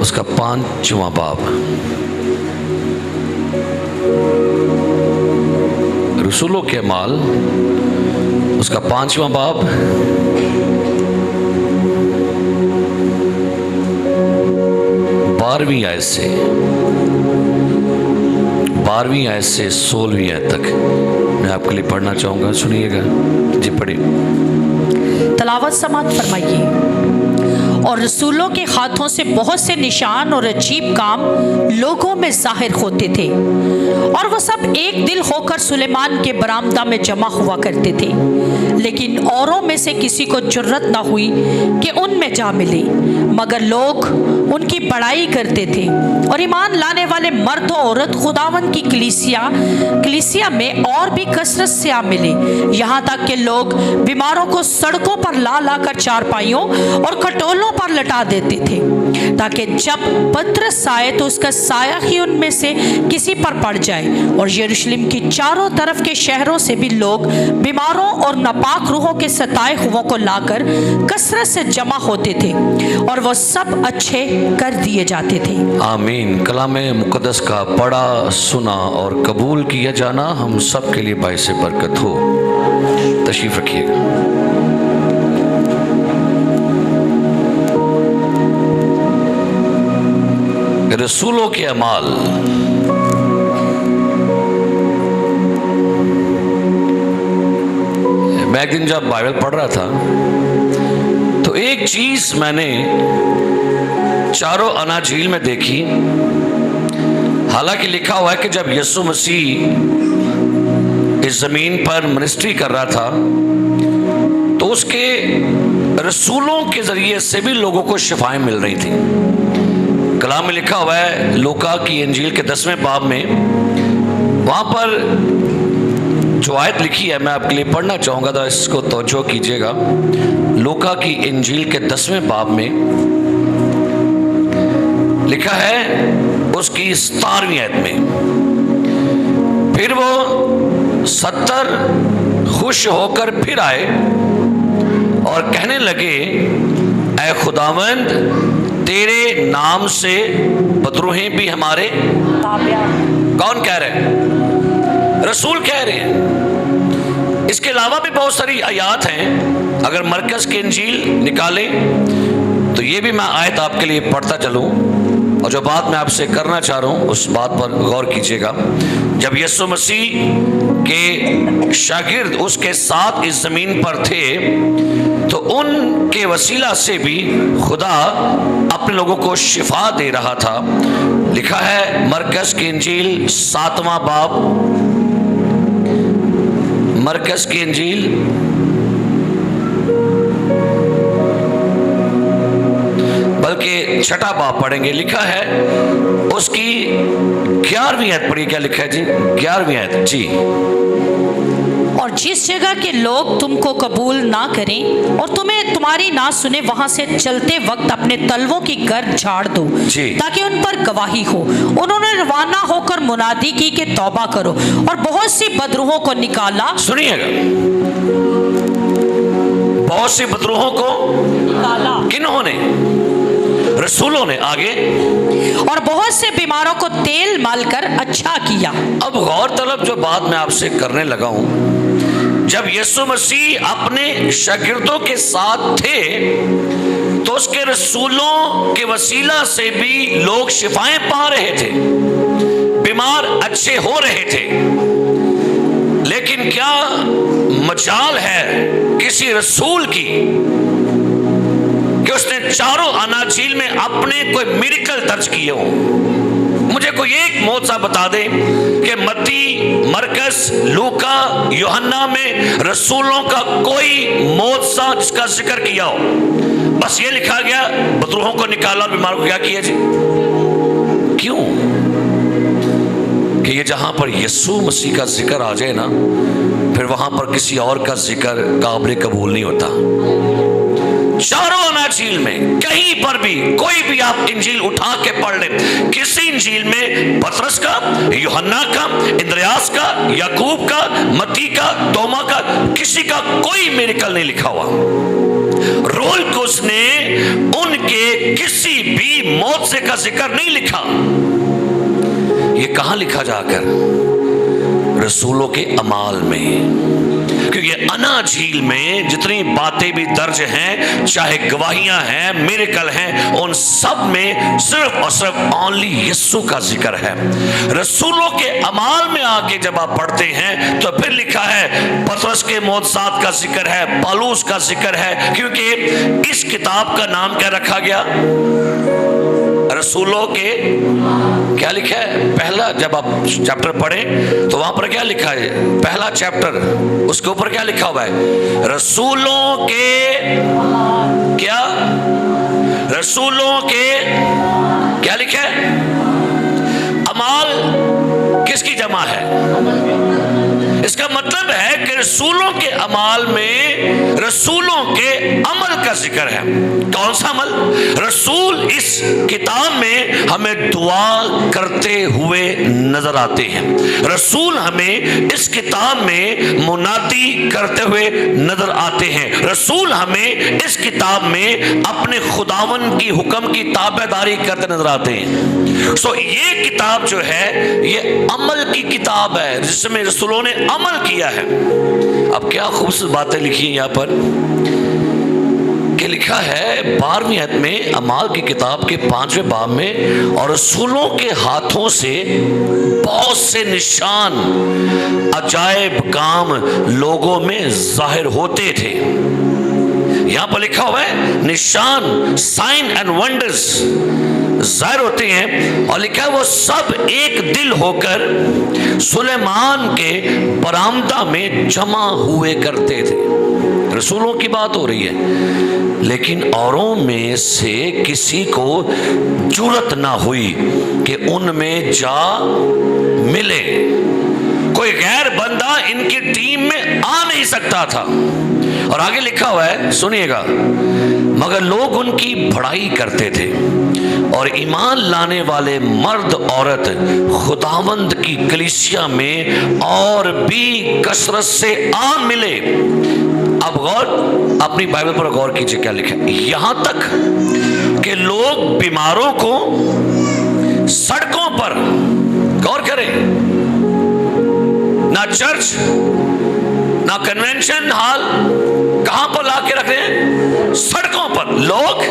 उसका 5वां बाब। रसूलों के अमाल उसका 5वां बाब, बारहवीं आयत से 16वीं आयत तक मैं आपके लिए पढ़ना चाहूंगा, सुनिएगा जी। पढ़िए। तलावत समात फरमाइए। और रसूलों के हाथों से बहुत से निशान और अजीब काम लोगों में जाहिर होते थे, और वो सब एक दिल होकर सुलेमान के बरामदा में जमा हुआ करते थे। लेकिन औरों में से किसी को जुर्रत न हुई कि उनमें जा मिले, मगर लोग उनकी बड़ाई करते थे। और ईमान लाने वाले मर्द और औरत खुदावन की कलीसिया में और भी कसरत से आ मिले, यहाँ तक कि लोग बीमारों को सड़कों पर ला कर चारपाइयों और खटोलों पर लटा देते थे, ताकि जब पतरस आए तो उसका साया ही उनमें से किसी पर पड़ जाए। और यरूशलेम की चारों तरफ के शहरों से भी लोग बीमारों और नापाक रूहों के सताए हुओं को लाकर कसरत से जमा होते थे, और वो सब अच्छे कर दिए जाते थे। आमीन। कलामे मुकद्दस का पढ़ा, सुना और कबूल किया जाना हम सब के लिए बाइस बरकत हो। तशरीफ रखिएगा। रसूलों के अमाल, मैं एक दिन जब बाइबल पढ़ रहा था तो एक चीज मैंने चारों अनाजील में देखी। हालांकि लिखा हुआ है कि जब यीशु मसीह इस जमीन पर मिनिस्ट्री कर रहा था तो उसके रसूलों के जरिए से भी लोगों को शिफाएं मिल रही थी। कलाम में लिखा हुआ है लूका की इंजील के 10वें बाब में, वहां पर जो आयत लिखी है मैं आपके लिए पढ़ना चाहूंगा, तो इसको तवज्जो कीजिएगा। लूका की इंजील के 10वें बाब में लिखा है उसकी 17वीं आयत में, फिर वो 70 खुश होकर फिर आए और कहने लगे, ऐ खुदावंद तेरे नाम से बदरूहें भी हमारे कौन कह रहे हैं? रसूल कह रहे हैं। इसके अलावा भी बहुत सारी आयत हैं। अगर मरकज की इंजील निकालें तो ये भी मैं आयत आपके लिए पढ़ता चलूं, और जो बात मैं आपसे करना चाह रहा हूं उस बात पर गौर कीजिएगा। जब यीशु मसीह के शागिर्द उसके साथ इस जमीन पर थे तो उनके वसीला से भी खुदा अपने लोगों को शिफा दे रहा था। लिखा है मरकज की इंजील 7वां बाब, मरकज की इंजील बल्कि 6वां बाब पढ़ेंगे। लिखा है उसकी 11वीं आयत पढ़िए। क्या लिखा है जी? 11वीं आयत जी। और जिस जगह के लोग तुमको कबूल ना करें और तुम्हें तुम्हारी ना सुने, वहां से चलते वक्त अपने तलवों की गर्द झाड़ दो, ताकि उन पर गवाही हो। उन्होंने रवाना होकर मुनादी की कि तौबा करो, और बहुत सी बदरूहों को निकाला। सुनिएगा, बहुत सी बदरूहों को निकाला। किन्होंने? रसूलों ने। आगे, और बहुत से बीमारों को तेल मालकर अच्छा किया। अब गौर तलब जो बात मैं आपसे करने लगा हूं, जब यीशु मसीह अपने शागिर्दों के साथ थे तो उसके रसूलों के वसीला से भी लोग शिफाएं पा रहे थे, बीमार अच्छे हो रहे थे। लेकिन क्या मजाल है किसी रसूल की कि उसने चारों अनाजील में अपने कोई मिरेकल दर्ज किए हो? मुझे कोई एक मौजज़ा बता दे कि मत्ती, मरकस, लूका, यूहन्ना में रसूलों का कोई मौजज़ा जिसका जिक्र किया हो। बस ये लिखा गया बदरूहों को निकाला, बीमार को क्या किया जी? क्यों? कि ये जहां पर यीशु मसीह का जिक्र आ जाए ना, फिर वहां पर किसी और का जिक्र काबिल कबूल नहीं होता। चारों अनाजील में कहीं पर भी कोई भी आप इंजील उठा के पढ़ ले, किसी इंजील में पतरस का, यूहन्ना का, इंद्रियास का, याकूब का, मत्ती का, तोमा का, किसी का कोई मिरेकल नहीं लिखा हुआ। रोल को उसने उनके किसी भी मौत का जिक्र नहीं लिखा। ये कहां लिखा जाकर? रसूलों के अमाल में। क्योंकि अना झील में जितनी बातें भी दर्ज हैं, चाहे गवाहियां हैं, मिरेकल हैं, उन सब में सिर्फ और सिर्फ ओनली यीशु का जिक्र है। रसूलों के अमाल में आके जब आप पढ़ते हैं तो फिर लिखा है पतरस के मौजज़ात का जिक्र है, पौलुस का जिक्र है। क्योंकि इस किताब का नाम क्या रखा गया? रसूलों के क्या लिखा है? पहला, जब आप चैप्टर पढ़ें तो वहां पर क्या लिखा है? पहला चैप्टर, उसके ऊपर क्या लिखा हुआ है? रसूलों के क्या? रसूलों के क्या लिखा है? अमाल किसकी जमा है? इसका मतलब है कि रसूलों के अमाल में रसूलों के अमल का जिक्र है। कौन सा अमल? रसूल इस किताब में हमें दुआ करते हुए नजर आते हैं। रसूल हमें इस किताब में मुनादी करते हुए नजर आते हैं। रसूल हमें इस किताब में अपने खुदावन की हुक्म की ताबेदारी करते नजर आते हैं। सो ये किताब जो है ये अमल की किताब है, जिसमें रसूलों ने अमल किया है। अब क्या खूबसूरत बातें लिखी हैं यहाँ पर कि लिखा है 12वीं आयत में अमाल की किताब के 5वें बाब में, और रसूलों के हाथों से बहुत से निशान अजायब काम लोगों में जाहिर होते थे। यहां पर लिखा हुआ है निशान, साइन एंड वंडर्स जाहिर होते हैं, और लिखा है वो सब एक दिल होकर सुलेमान के बरामदा में जमा हुए करते थे। रसूलों की बात हो रही है, लेकिन औरों में से किसी को जुर्रत ना हुई कि उनमें जा मिले। कोई गैर बंदा इनकी टीम में आ नहीं सकता था। और आगे लिखा हुआ है, सुनिएगा, मगर लोग उनकी बड़ाई करते थे और ईमान लाने वाले मर्द औरत खुदावंद की कलीसिया में और भी कसरत से आ मिले। अब गौर, अपनी बाइबल पर गौर कीजिए क्या लिखा है। यहां तक कि लोग बीमारों को सड़कों पर, गौर करें, ना चर्च ना कन्वेंशन हॉल, कहां पर ला के रख रहे हैं? सड़कों पर। लोग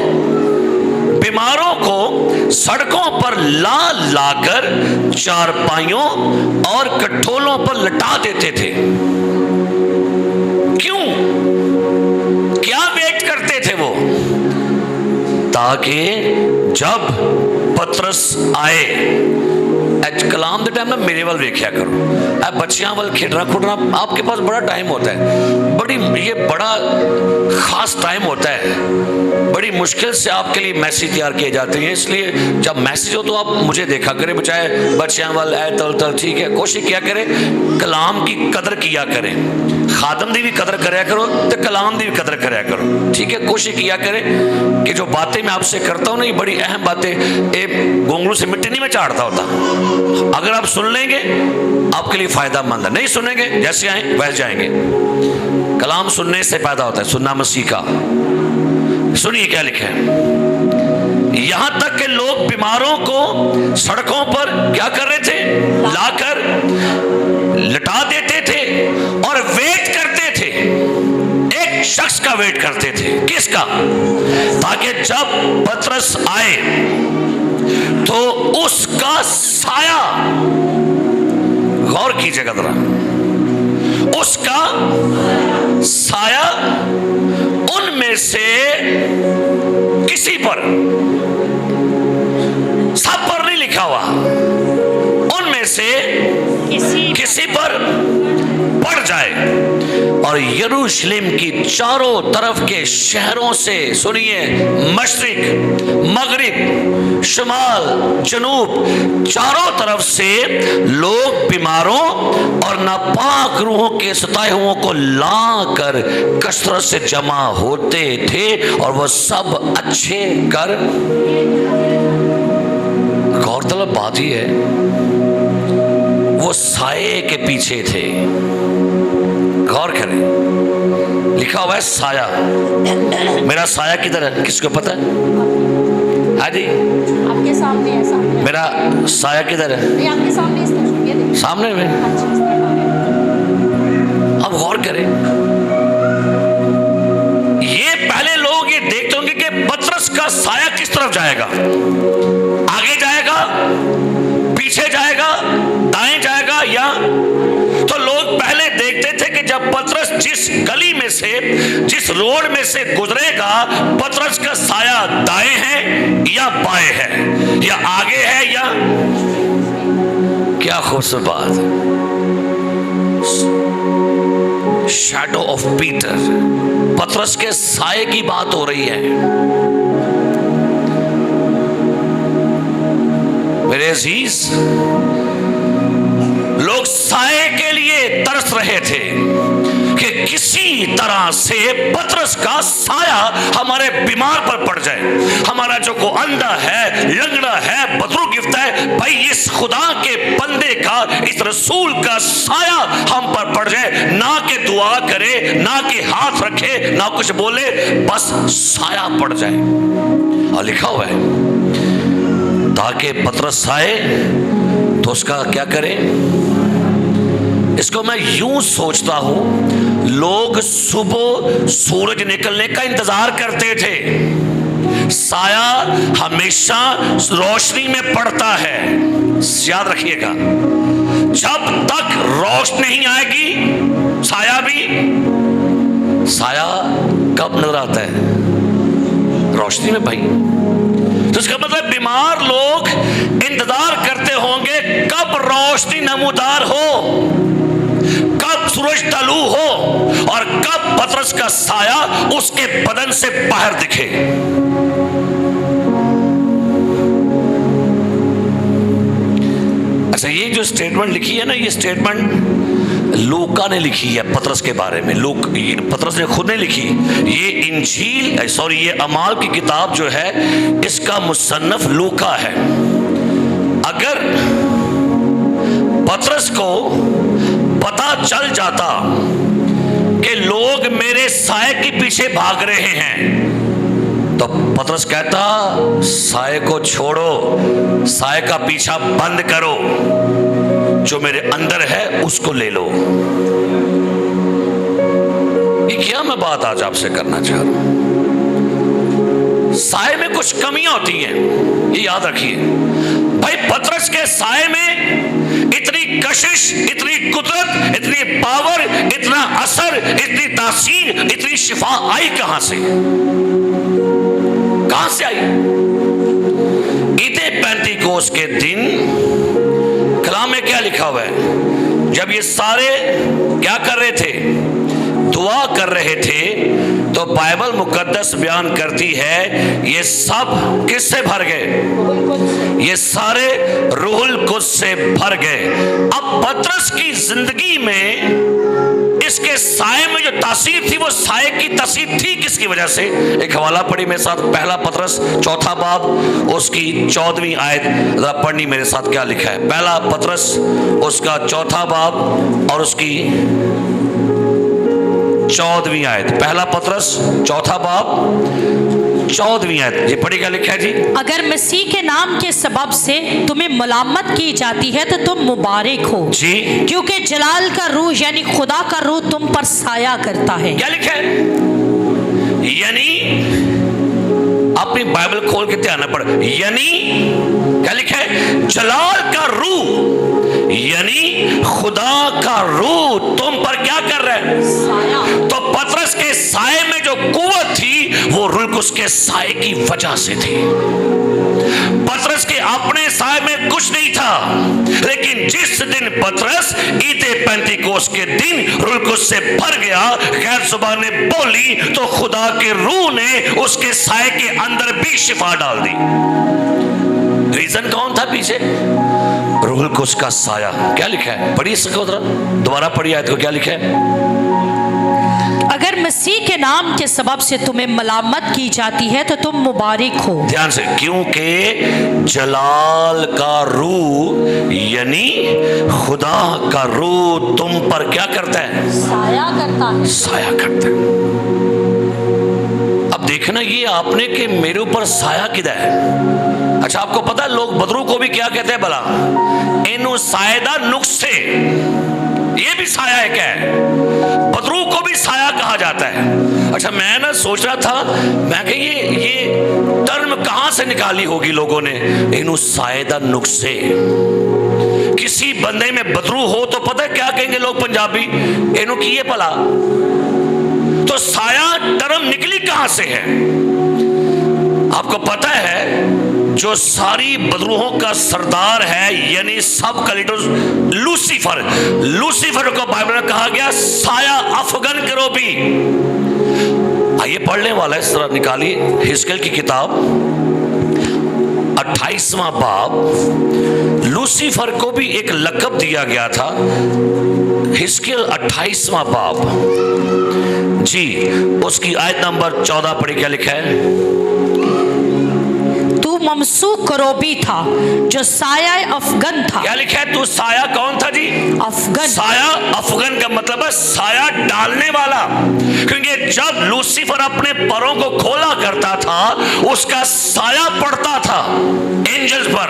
बीमारों को सड़कों पर ला लाकर चारपाइयों और कटोलों पर लटा देते थे। क्यों? क्या वेट करते थे वो? ताकि जब पतरस आए, कलाम दे टाइम ना मेरे वाल वेख्या करो। अब बच्चियां वाल खेलना खुडना आपके पास बड़ा टाइम होता है, बड़ी ये बड़ा खास टाइम होता है। बड़ी मुश्किल से आपके लिए मैसेज तैयार किए जाते हैं, इसलिए जब मैसेज हो तो आप मुझे देखा करें, बचाए बच्चियां वाल ऐ तल तल, ठीक है। कोशिश किया करें कलाम की कदर किया करें, खादम दी भी कदर कराया करो तो कलाम दी भी कदर कराया करो, ठीक है। कोशिश किया करें कि जो बातें मैं आपसे करता हूँ ना, ये बड़ी अहम बातें, एक गोंगलू से मिट्टी नहीं में चाटता होता। अगर आप सुन लेंगे आपके लिए फायदा मंद है, नहीं सुनेंगे जैसे आए वैसे जाएंगे। कलाम सुनने से पैदा होता है, सुनना मसीह का। सुनिए क्या लिखा है। यहां तक कि लोग बीमारों को सड़कों पर क्या कर रहे थे? लाकर लटा देते थे और वेट करते थे। एक शख्स का वेट करते थे। किसका? ताकि जब पतरस आए तो उसका साया, गौर कीजिएगा जरा, उसका साया उनमें से किसी पर, सब पर नहीं लिखा हुआ, उनमें से किसी पर पड़ जाए और यरूशलेम की चारों तरफ के शहरों से, सुनिए, मशरिक, मगरिब, शुमाल, जनूब, चारों तरफ से लोग बीमारों और नापाक रूहों के सताए हुओं को लाकर कसरत से जमा होते थे और वह सब अच्छे कर। गौरतलब बात ही है, वो साये के पीछे थे। गौर करें, लिखा हुआ है साया। मेरा साया किधर है, किसको पता है? हाँ जी, आपके सामने है, सामने मेरा साया किधर है? ये आपके सामने इस तरफ, ये देखिए। सामने में। अब गौर करें, ये पहले लोग ये देखते होंगे कि पतरस का साया किस तरफ जाएगा, आगे जाएगा, पीछे जाएगा, दाएं जाएगा, या तो लोग पहले देखते थे कि जब पतरस जिस गली में से, जिस रोड में से गुजरेगा, पतरस का साया दाएं है या बाएं है, या आगे है या। क्या खूबसूरत बात है। शैडो ऑफ पीटर, पतरस के साये की बात हो रही है। मेरे अजीज, लोग साये के लिए तरस रहे थे कि किसी तरह से पतरस का साया हमारे बीमार पर पड़ जाए, हमारा जो को अंधा है, लंगड़ा है, बदरूगिफ्त है, भाई इस खुदा के बंदे का, इस रसूल का साया हम पर पड़ जाए। ना कि दुआ करे, ना कि हाथ रखे, ना कुछ बोले, बस साया पड़ जाए। और लिखा हुआ है ताकि पतरस आए तो उसका क्या करें। इसको मैं यूं सोचता हूं, लोग सुबह सूरज निकलने का इंतजार करते थे। साया हमेशा रोशनी में पड़ता है, याद रखिएगा। जब तक रोशनी नहीं आएगी, साया कब नजर आता है? रोशनी में भाई। तो इसका मतलब बीमार लोग इंतजार करते होंगे कब रोशनी नमूदार हो, कब सूरज तलू हो, और कब पतरस का साया उसके बदन से बाहर दिखे। अच्छा, ये जो स्टेटमेंट लिखी है ना, ये स्टेटमेंट लूका ने लिखी है पतरस के बारे में। पतरस ने खुद नहीं लिखी। ये इंजील ये अमाल की किताब जो है, इसका मुसन्नफ लूका है। अगर पतरस को पता चल जाता कि लोग मेरे साये के पीछे भाग रहे हैं, तो पतरस कहता साये को छोड़ो, साये का पीछा बंद करो, जो मेरे अंदर है उसको ले लो। ये क्या मैं बात आज आपसे करना चाह रहा हूं। साये में कुछ कमियां होती हैं, ये याद रखिए भाई। पतरस के साये में इतनी कशिश, इतनी कुदरत, इतनी पावर, इतना असर, इतनी तासीर, इतनी शिफा आई कहां से? कहां से आई? ईदे पेंतीकोस के दिन कलाम में क्या लिखा हुआ है? जब ये सारे क्या कर रहे थे? दुआ कर रहे थे, तो बाइबल मुकद्दस बयान करती है ये सब किससे भर गए? ये सारे रूहुल कुद्स से भर गए। अब पतरस की जिंदगी में इसके साये में जो तासीर थी, वो साये की तासीर थी किसकी वजह से? एक हवाला पढ़ी मेरे साथ, पहला पतरस 4 बाब उसकी 14वीं आयत जरा पढ़नी मेरे साथ। क्या लिखा है? पहला पतरस उसका 4 बाब और उसकी 14वीं आयत। पहला पतरस 4 बाब 14वीं आयत, ये पढ़ी। क्या लिखा है जी? अगर मसीह के नाम के सबब से तुम्हें मलामत की जाती है तो तुम मुबारक हो जी, क्योंकि जलाल का रूह यानी खुदा का रूह तुम पर साया करता है। क्या लिखा है? यानी अपनी बाइबल खोल के ध्यान पढ़। यानी क्या लिखा है? जलाल का रूह यानी खुदा का रूह तुम पर क्या कर रहा है? साया। तो पतरस के साये में जो कुव्वत थी, वो रूह उसके साये की वजह से थी। पतरस के अपने साये में कुछ नहीं था, लेकिन जिस दिन पतरस ईदे पेंतीकोस के दिन रूह से भर गया, गैर जुबान ने बोली, तो खुदा के रूह ने उसके साये के अंदर भी शिफा डाल दी। रीजन कौन था पीछे? रूह कुद्स का साया। क्या लिखा है? पढ़िए इसको दोबारा पढ़िए आयत को। क्या लिखा है? अगर मसीह के नाम के सबब से तुम्हें मलामत की जाती है तो तुम मुबारक हो। ध्यान से, क्योंकि जलाल का रूह यानी खुदा का रूह तुम पर क्या करता है? साया करता है। साया करता है। अब देखना ये आपने कि मेरे ऊपर साया किधर है। अच्छा, आपको पता है लोग बदरू को भी क्या कहते हैं भला? इनु सायदा नुक्स से, ये भी साया है क्या है? बदरू को भी साया कहा जाता है। अच्छा, मैं ना सोच रहा था, मैं कि ये टर्म कहां से निकाली होगी लोगों ने? इनु सायदा नुक्स से। किसी बंदे में बदरू हो तो पता है क्या कहेंगे लोग पंजाबी? इनु की ये भला। तो साया टर्म निकली कहां से है? आपको पता है जो सारी बदरूहों का सरदार है यानी सब का लीडर लूसीफर, लूसीफर को बाइबल में कहा गया साया अफगन करोबी। आइए पढ़ने वाला है, इस तरह निकालिए हिजकिय्याह की किताब 28वां बाब। लूसीफर को भी एक लक़ब दिया गया था। हिजकिय्याह 28वां बाब जी, उसकी आयत नंबर 14 पढ़ी, क्या लिखा है? तू ममसूक करोबी था जो साया अफगन था। क्या लिखा है? तू साया कौन था जी? अफगन। साया अफगन का मतलब है साया डालने वाला। क्योंकि जब लूसीफर अपने परों को खोला करता था उसका साया पड़ता था एंजल्स पर,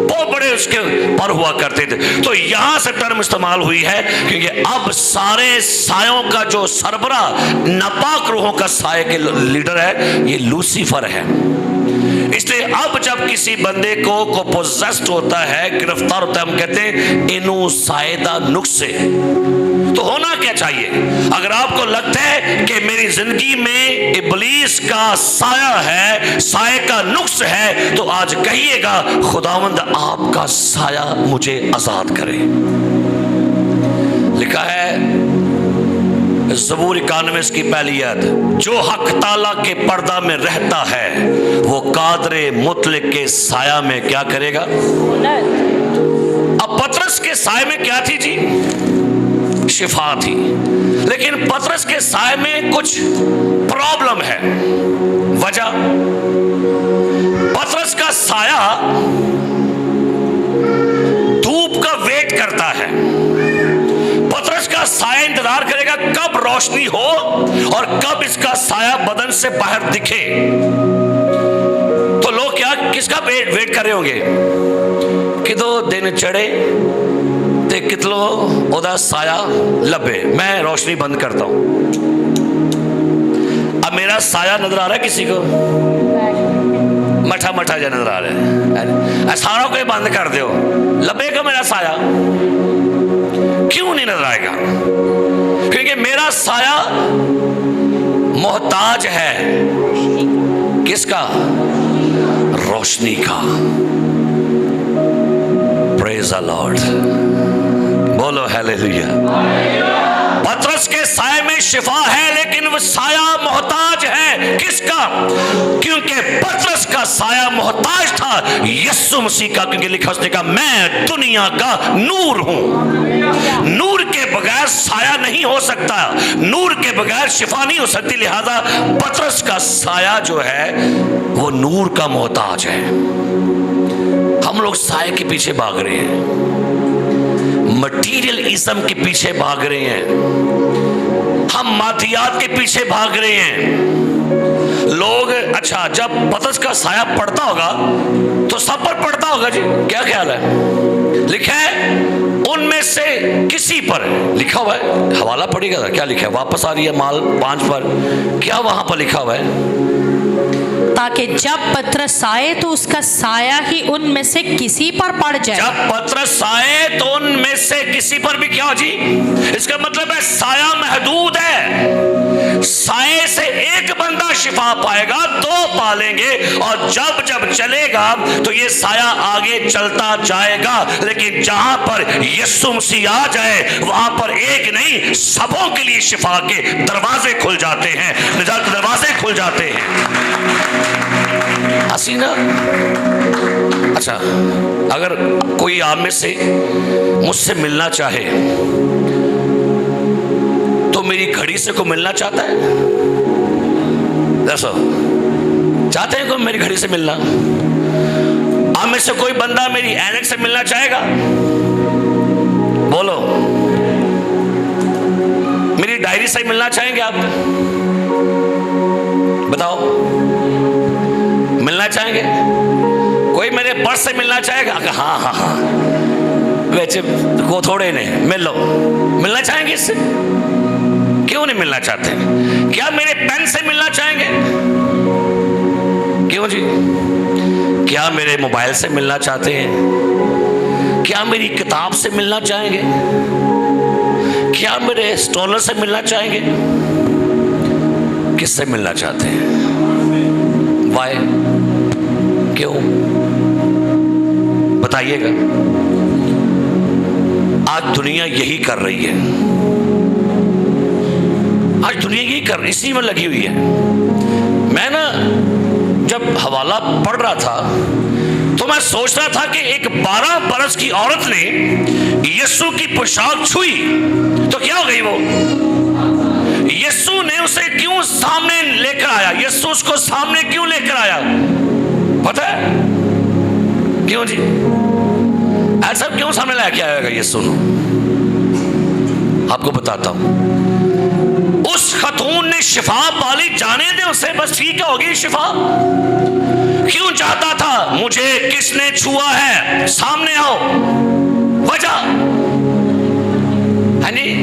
बहुत बड़े उसके पर हुआ करते थे। तो यहां से टर्म इस्तेमाल हुई है क्योंकि अब सारे सायों का जो सरबरा नापाक रूहों का साये के लीडर है ये लूसीफर है। इसलिए अब जब किसी बंदे को पोजेस्ड होता है, गिरफ्तार होता है, हम कहते हैं इनु सायदा नुक्स से। तो होना क्या चाहिए? अगर आपको लगता है कि मेरी जिंदगी में इब्लीस का साया है, साये का नुक्स है, तो आज कहिएगा खुदावंद आपका साया मुझे आजाद करे। लिखा है ज़बूर 91 की पहली आयत, जो हक ताला के पर्दा में रहता है वो कादरे मुतलक के साया में क्या करेगा? अब पतरस के साये में क्या थी जी? शिफा थी। लेकिन पतरस के साये में कुछ प्रॉब्लम है। वजह, पतरस का साया धूप का वेट करता है। पतरस का साया इंतजार करेगा कब रोशनी हो और कब इसका साया बदन से बाहर दिखे। तो लोग क्या किसका वेट कर रहे होंगे कि दो दिन चढ़े ते कितलो ओदा साया लबे, मैं रोशनी बंद करता हूं। अब मेरा साया नजर आ रहा है किसी को? मठा मठा जा नजर आ रहा है। सारों को बंद कर दो, लबेगा मेरा साया? क्यों नहीं नजर आएगा? क्योंकि मेरा साया मोहताज है किसका? रोशनी का। प्रेज द लॉर्ड, बोलो हालेलुया। पतरस के साये में शिफा है लेकिन वो साया मोहताज है किसका? क्योंकि पतरस का साया मोहताज था यीशु मसीह का, क्योंकि लिखा उसने कहा मैं दुनिया का नूर हूं। नूर के बगैर साया नहीं हो सकता, नूर के बगैर शिफा नहीं हो सकती। लिहाजा पतरस का साया जो है वो नूर का मोहताज है। हम लोग साये के पीछे भाग रहे हैं, मटीरियल इज्म के पीछे भाग रहे हैं, हम मादियात के पीछे भाग रहे हैं लोग। अच्छा, जब पतरस का साया पड़ता होगा तो सब पर पड़ता होगा जी, क्या ख्याल है? लिखा है उनमें से किसी पर, लिखा हुआ है, हवाला पड़ेगा था, क्या लिखा है? वापस आ रही है माल 5 पर, क्या वहां पर लिखा हुआ है? ताकि जब पतरस आए तो उसका साया ही उनमें से किसी पर पड़ जाए। जब पतरस आए तो उनमें से किसी पर भी क्या हो जी? इसका मतलब है साया महदूद है। साये से एक बंदा शिफा पाएगा, 2 पालेंगे, और जब जब चलेगा तो ये साया आगे चलता जाएगा। लेकिन जहां पर यीशु मसीह आ जाए वहां पर एक नहीं सबों के लिए शिफा के दरवाजे खुल जाते हैं, निजात के दरवाजे खुल जाते हैं। हसीना, अच्छा, अगर कोई आप में से मुझसे मिलना चाहे तो मेरी घड़ी से कोई मिलना चाहता है? दसो, चाहते हैं कोई मेरी घड़ी से मिलना? आप में से कोई बंदा मेरी ऐनक से मिलना चाहेगा? बोलो। मेरी डायरी से मिलना चाहेंगे आप? बताओ, मिलना चाहेंगे? कोई मेरे पर्स से मिलना चाहेगा? हाँ हाँ हाँ, वैसे को थोड़े ने मिल लो। मिलना चाहेंगे इससे? क्यों नहीं मिलना चाहते? क्या मेरे पेन से मिलना चाहेंगे? क्यों जी? क्या मेरे मोबाइल से मिलना चाहते हैं? क्या मेरी किताब से मिलना चाहेंगे? क्या मेरे स्टॉलर से मिलना चाहेंगे? किससे मिलना चाहते हैं? वाई? क्यों? बताइएगा। आज दुनिया यही कर रही है। आज दुनिया यही कर रही, इसी में लगी हुई है। मैं ना जब हवाला पढ़ रहा था तो मैं सोच रहा था कि एक 12 बरस की औरत ने यीशु की पोशाक छुई तो क्या हो गई वो? यीशु ने उसे क्यों सामने लेकर आया? यीशु उसको सामने क्यों लेकर आया? पता है क्यों जी? ऐसा क्यों सामने लेके आएगा यीशु? आपको बताता हूं। उस खतून ने शिफा पाली, जाने दे उसे, बस ठीक होगी शिफा। क्यों चाहता था? मुझे किसने छुआ है, सामने आओ। वजह है नहीं?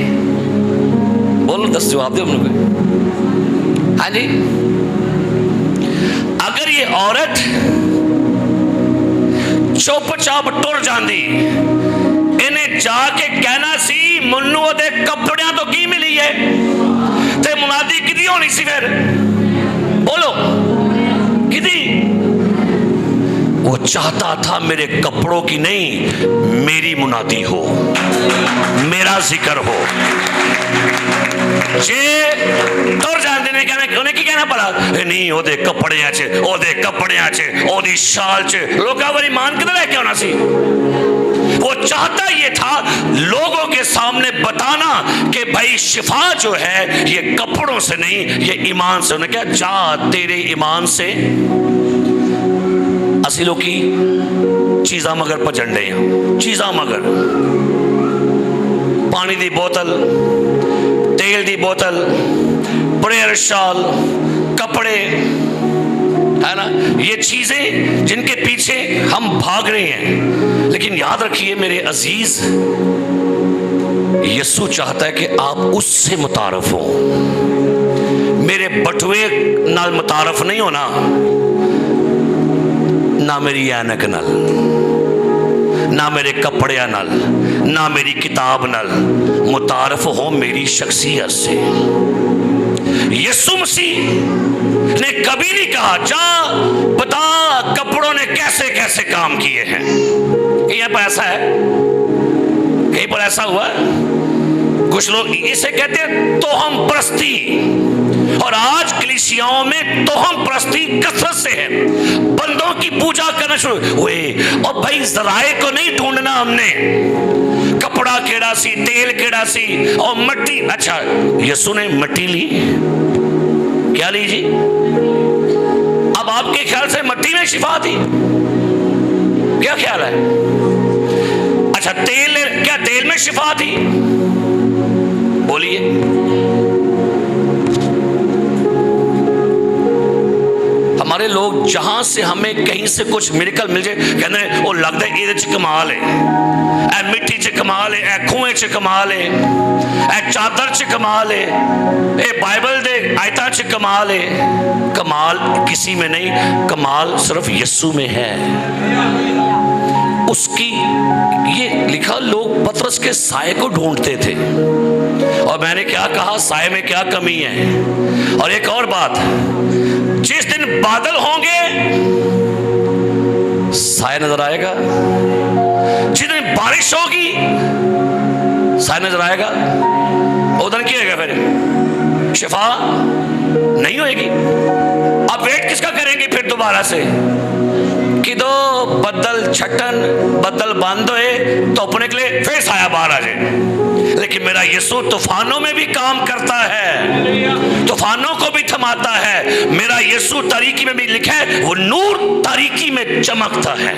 बोलो, 10 जवाब दे हम लोग। हाँ जी, अगर ये औरत चुपचाप टुर जाती, इन्हें जाके कहना सी मुन्नू दे कपड़ियां तो की मिली है, ते मुनादी किदी होनी सी फिर? बोलो किदी? वो चाहता था मेरे कपड़ों की नहीं, मेरी मुनादी हो, मेरा जिक्र हो। जे तुर जाते ने कहना, उन्हें की कहना पड़ा नहीं ओदे कपड़ियां च, ओदे कपड़ियां च, ओदी शाल च लोका वाली मान किधर लेके आना सी? वो चाहता ये था लोगों के सामने बताना कि भाई शिफा जो है ये कपड़ों से नहीं, ये ईमान से। उन्हें क्या, जा तेरे ईमान से असी लोग की चीज़ा मगर पचंडे हैं। चीज़ा मगर पानी दी बोतल, तेल दी बोतल, प्रेयर शाल, कपड़े, है ना, ये चीजें जिनके पीछे हम भाग रहे हैं। लेकिन याद रखिए मेरे अजीज, यीशु चाहता है कि आप उससे मुतारफ हो। मेरे बटुए नाल मुतारफ नहीं होना, ना मेरी ऐनक नाल, ना मेरे कपड़े नाल, ना मेरी किताब नाल। मुतारफ हो मेरी शख्सियत से। यीशु मसीह ने कभी नहीं कहा जा बता कपड़ों ने कैसे कैसे काम किए हैं। यहाँ पर ऐसा है, कहीं पर ऐसा हुआ है? कुछ लोग इसे कहते हैं तोहम परस्ती, और आज कलीसियाओं में तोहम परस्ती कसरत से है। बंदों की पूजा करना शुरू हुए, और भाई जराए को नहीं ढूंढना हमने, कपड़ा केड़ा सी, तेल केड़ा सी, और मट्टी। अच्छा, यीशु ने मट्टी ली, क्या ली जी? अब आपके ख्याल से मट्टी में शिफा थी? क्या ख्याल है? अच्छा, तेल, क्या तेल में शिफा थी? बोलिए। हमारे लोग जहां से हमें कहीं से कुछ मिरेकल मिल जाए कहते हैं वो लगता है ये कमाल है, ए मिट्टी च कमाल है, ए खूह च कमाल है, ए चादर च कमाल है, ए बाइबल दे आयता च कमाल है। कमाल किसी में नहीं, कमाल सिर्फ यीशु में है। उसकी ये लिखा, लोग पतरस के साए को ढूंढते थे, और मैंने क्या कहा, साए में क्या कमी है। और एक और बात, जिस दिन बादल होंगे साया नजर आएगा, जिस दिन बारिश होगी साया नजर आएगा। उधर क्या होगा? फिर शिफा नहीं होएगी। अब वेट किसका करेंगे फिर दोबारा से? कि दो बदल छटन, बदल बंद होए धुप निकले फिर साया बाहर आ जाए। लेकिन मेरा यीशु तूफानों में भी काम करता है, तूफानों को भी थमाता है। मेरा यीशु तारीकी में भी लिखा है, वो नूर तारीकी में चमकता है।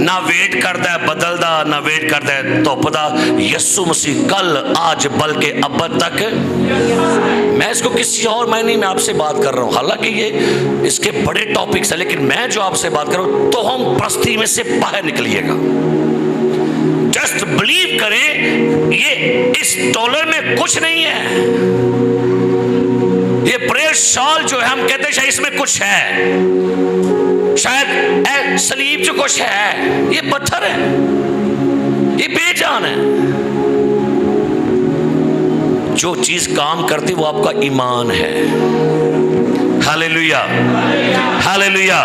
ना वेट करता है बदल दा, ना वेट करता है धुप दा। यीशु मसीह कल आज बल्कि अब तक। मैं इसको किसी और मायने में आपसे बात कर रहा हूं, हालांकि ये इसके बड़े टॉपिक्स है, लेकिन मैं जो आपसे बात कर रहा हूं तो हम प्रस्ती में से बाहर निकलिएगा। जस्ट बिलीव करें, ये इस डॉलर में कुछ नहीं है। ये प्रेयर शॉल जो है हम कहते हैं शायद इसमें कुछ है, शायद सलीब जो कुछ है, ये पत्थर है, ये बेजान है। जो चीज काम करती वो आपका ईमान है। Hallelujah, hallelujah.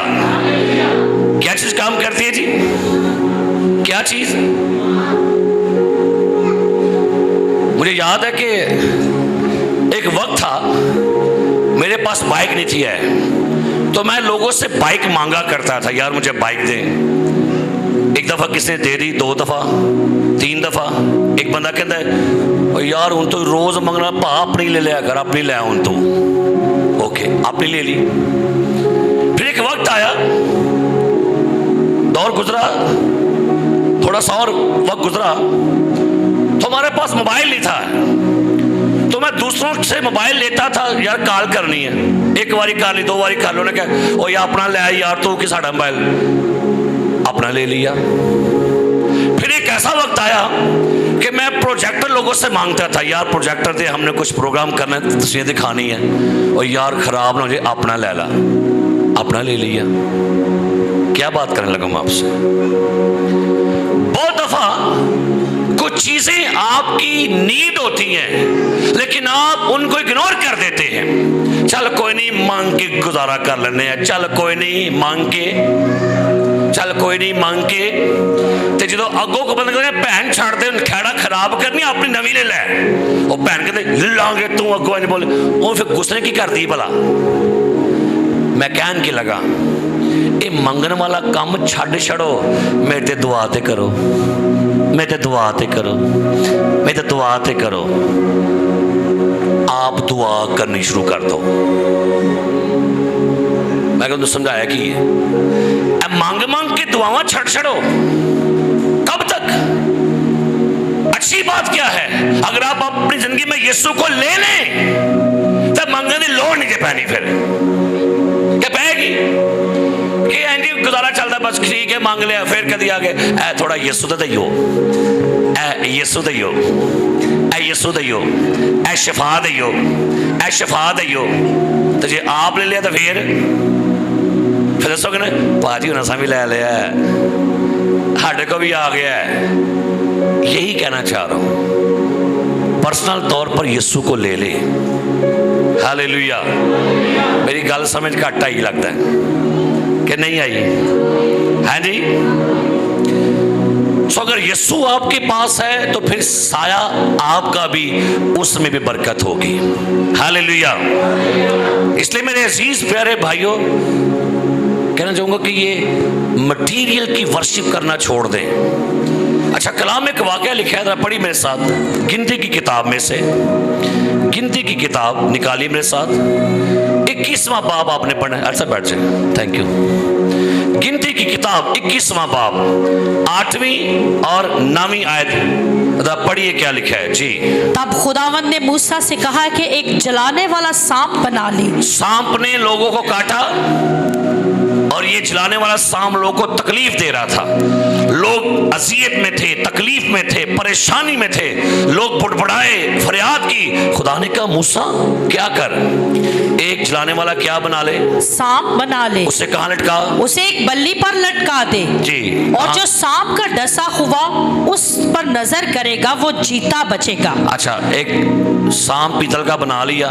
क्या चीज काम करती है जी? क्या चीज? मुझे याद है कि एक वक्त था मेरे पास बाइक नहीं थी है, तो मैं लोगों से बाइक मांगा करता था, यार मुझे बाइक दे। एक दफा किसने दे दी, 2 दफा, 3 दफा। एक बंदा कहता है यार हूं तो रोज मंगना भा अपनी ले लिया कर, अपनी ले हूं तू। ओके, अपनी ले ली। फिर एक वक्त आया, दौर गुजरा, थोड़ा सा और वक्त गुजरा, तो हमारे पास मोबाइल नहीं था, तो मैं दूसरों से मोबाइल लेता था, यार कॉल करनी है, एक बारी कर ली, 2 बारी कर लो, क्या ओ यार अपना ले यार तू कि साड़ा मोबाइल अपना ले लिया। फिर एक ऐसा वक्त आया कि मैं प्रोजेक्टर लोगों से मांगता था, यार प्रोजेक्टर दे, हमने कुछ प्रोग्राम करना है, तस्वीरें दिखानी है, और यार खराब ना हो जाए, अपना ले ला, अपना ले लिया। क्या बात करने लगा मैं आपसे। बहुत दफा कुछ चीजें आपकी नीड होती हैं, लेकिन आप उनको इग्नोर कर देते हैं। चल कोई नहीं, मांग के गुजारा कर लेने हैं, चल कोई नहीं मांग के, चल कोई नहीं मांग के। तो जो अगों को बंद कर भैन छड़ दे, खैड़ा खराब करनी, अपनी नवी ले लै। वो भैन कहते ले लांगे, तू अगों नहीं बोले, वो फिर गुस्से की कर दी भला। मैं कहन की लगा, ये मंगन वाला काम छड़ छड़ो, मेरे ते दुआ ते करो, मेरे ते दुआ ते करो, मेरे ते दुआ ते करो। आप दुआ करनी शुरू कर दो। मैं कहूँ समझाया कि ये मांग मांग के दुआवां छड़ छड़ो, कब तक? अच्छी बात क्या है, अगर आप अपनी जिंदगी में यीशु को ले लें तो मंगने की लोड़ नहीं पैनी। फिर क्या पैगी कि एंजी गुजारा चलता, बस ठीक है मांग लिया, फिर कभी आ गए ऐ थोड़ा यीशु तो दइयो, ऐ यीशु दइयो, ऐ यीशु दइयो, ऐ शिफा दइयो, ऐ शिफा दइयो। तो जे आप ले लिया तो फिर दसोगे ना भाजी होना सा भी ले लिया, साढ़े को भी आ गया है। यही कहना चाह रहा हूं, पर्सनल तौर पर यीशु को ले ले। हालेलुया। मेरी गल समझ घट आई लगता है कि नहीं आई? हाँ जी। तो अगर यीशु आपके पास है तो फिर साया आपका भी, उसमें भी बरकत होगी। हालेलुया। इसलिए मेरे अजीज प्यारे भाइयों, कहना चाहूंगा कि ये मटीरियल की वर्शिप करना छोड़ दें। अच्छा, कलाम में एक वाकया लिखा है, पढ़ी मेरे साथ, गिनती की किताब में से, गिनती की किताब निकाली मेरे साथ, 21वां बाब आपने पढ़ना है। अच्छा बैठ जाए, थैंक यू। गिनती की किताब 21वां बाब 8वीं और 9वीं आयत पढ़िए क्या लिखा है जी। तब खुदावंद ने मूसा से कहा कि एक जलाने वाला सांप बना ले। सांप ने लोगों को काटा, और ये जलाने वाला सांप लोगों को तकलीफ दे रहा था। लोग अजियत में थे, तकलीफ में थे, परेशानी में थे, लोग बुड़बुड़ाए, फरियाद की। खुदा ने कहा मूसा क्या कर, एक जलाने वाला क्या बना ले, सांप बना ले। उसे कहां लटका, उसे एक बल्ली पर लटका दे जी। और जो सांप का डसा हुआ उस पर नजर करेगा वो जीता बचेगा। अच्छा, एक सांप पीतल का बना लिया